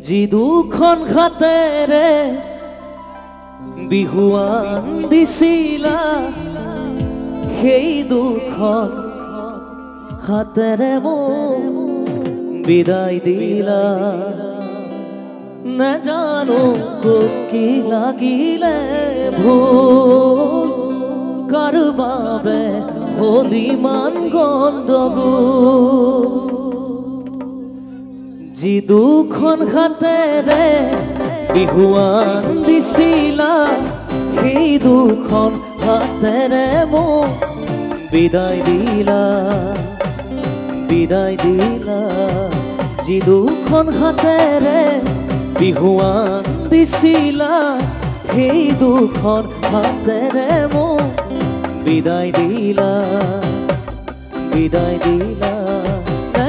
যি দুখন হাতেৰে বিহুৱান দিছিলা সেই দুখন হাতেৰে মোক বিদায় দিলা নাজানো ক'ত কি লাগিলে ভুল কাৰ বাবে হ'ল ইমান গণ্ডগোল যি দুখন হাতেৰে বিহুৱান দিছিলা সেই দুখন হাতেৰে মোক বিদায় দিলা যি দুখন হাতেৰে বিহুৱান দিছিলা সেই দুখন হাতেৰে মোক বিদায় দিলা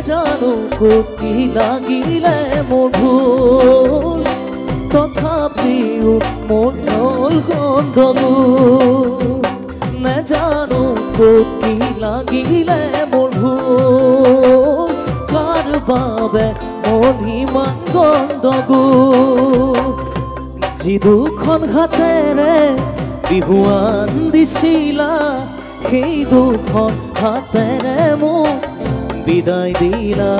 নাজানো ক'ত কি লাগিলে মোৰ ভুল তথাপিও মোৰ হ'ল গণ্ডগোল নাজানো ক'ত কি লাগিলে মোৰ ভুল কাৰ বাবে মোৰ ইমান গণ্ডগোল যি দুখন হাতেৰে বিহুৱান দিছিলা সেই দুখন হাতেৰে মোক বিদায় দিলা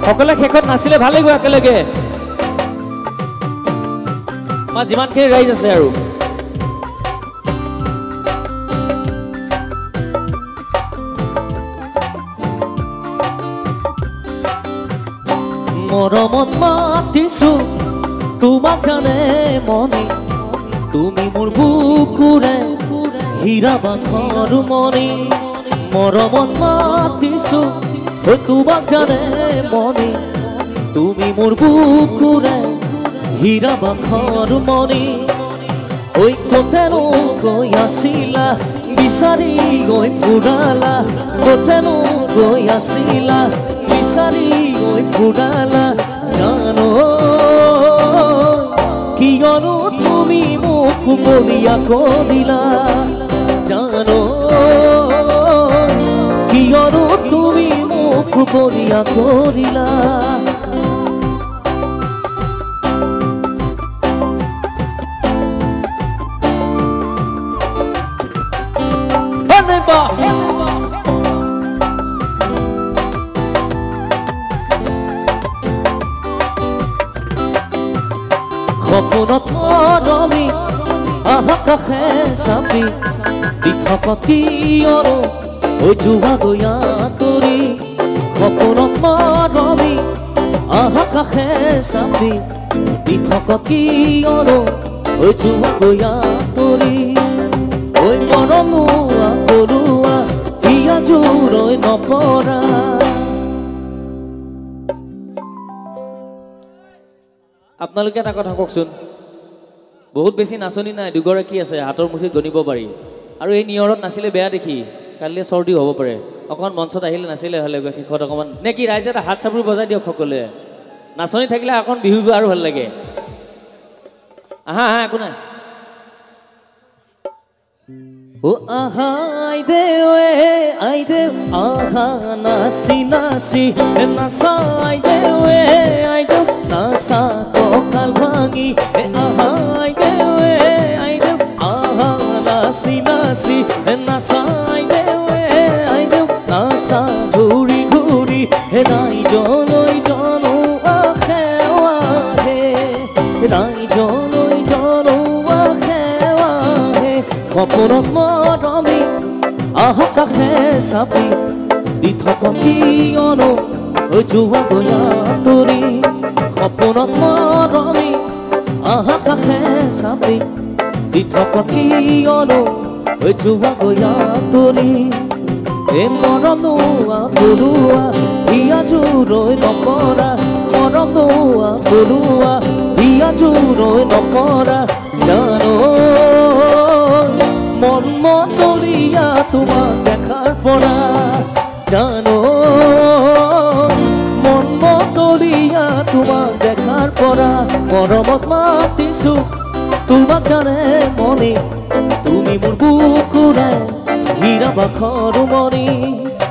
সকলে শেষত নাছিলে ভাল লাগিব একেলগে আমাৰ যিমানখিনি ৰাইজ আছে আৰু মৰমত মাতিছো তোমাক জানে মনে তুমি মোৰ বুকুৰে হীৰা বান্ধৰ মণি মৰমত মাতিছো তোমাক জানে মনে তুমি মোৰ বুকুৰে হীৰা বান্ধৰ মণি ঐ কতেনো গৈ আছিলা বিচাৰি গৈ ফুৰালা কতেনো গৈ আছিলা বিচাৰি গৈ ফুৰালা জানো কিয়নো তুমি মোক বলিয়া কৰিলা জানো কিয়নো তুমি মোক বলিয়া কৰিলা সপোনত মৰমি আকাশে চাপি বিথকতি আৰু যোৱা গৈ আঁতৰি সপোনত মৰমি আকাশে চাপি বিথকতি আৰু যোৱা গৈ আঁতৰি ঐ মৰমোৱা পৰুৱা হিয়া জোৰৈ নপৰা আপোনালোকে এটা কথা কওকচোন বহুত বেছি নাচনি নাই দুগৰাকী আছে হাতৰ মুঠিত গণিব পাৰি আৰু এই নিয়ৰত নাছিলে বেয়া দেখি কালিলৈ চৰ্দি হ'ব পাৰে অকণমান মঞ্চত আহিলে নাছিলে হ'লে শেষত অকণমান নে কি ৰাইজে এটা হাত চাপৰি বজাই দিয়ক সকলোৱে নাচনি থাকিলে অকণ বিহু আৰু ভাল লাগে আহা একো নাই ও আহা আই দেউ আহা নাচি নাচি নাচাই দেউ আই দেউ নাচা কঁকাল ভাঙি আহা আই দেউ আহা নাচি নাচি নাচাই দেউ আই দেউ নাচা ঘূৰি ঘূৰি ৰাইজলৈ জনোৱা সেৱাহে ৰাইজলৈ জনোৱা সেৱাহে সপোনত মৰমি আকাশে চাপি বিথকতি অনু যোৱা গৈ আঁতৰি সপোনত মৰমি আকাশে চাপি বিথকতি অনু যোৱা গৈ আঁতৰি এই মৰম নোৱা পৰুৱা হিয়া জোৰৈ নপৰা মৰম নোৱা পৰুৱা হিয়া জোৰৈ নপৰা জানো মন মতলীয়া তোমাক দেখাৰ পৰা জানো মন মতলীয়া তোমাক দেখাৰ পৰা মৰমত মাতিছো তোমাক জানে মনে তুমি মোৰ বুকুৰে হীৰা বাখৰ মণি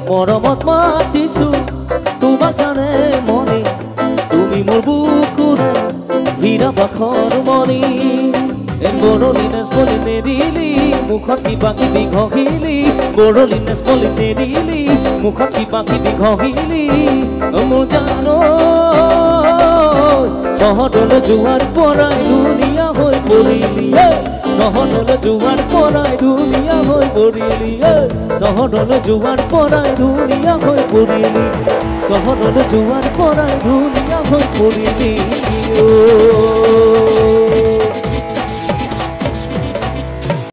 মৰমত মাতিছো তোমাক জানে মনে তুমি মোৰ বুকুৰে হীৰা বাখৰ মণি বৰলি নেচ বলি নেৰিলি মুখত কিবা কিবি ঘঁহিলি বৰলি নেচ বলি নেৰিলি মুখত কিবা কিবি ঘঁহিলি মোৰ জানো চহৰলৈ যোৱাৰ পৰাই ধুনীয়া হৈ পৰিলি চহৰলৈ যোৱাৰ পৰাই ধুনীয়া হৈ পৰিলি চহৰলৈ যোৱাৰ পৰাই ধুনীয়া হৈ পৰিলি চহৰলৈ যোৱাৰ পৰাই ধুনীয়া হৈ পৰিলি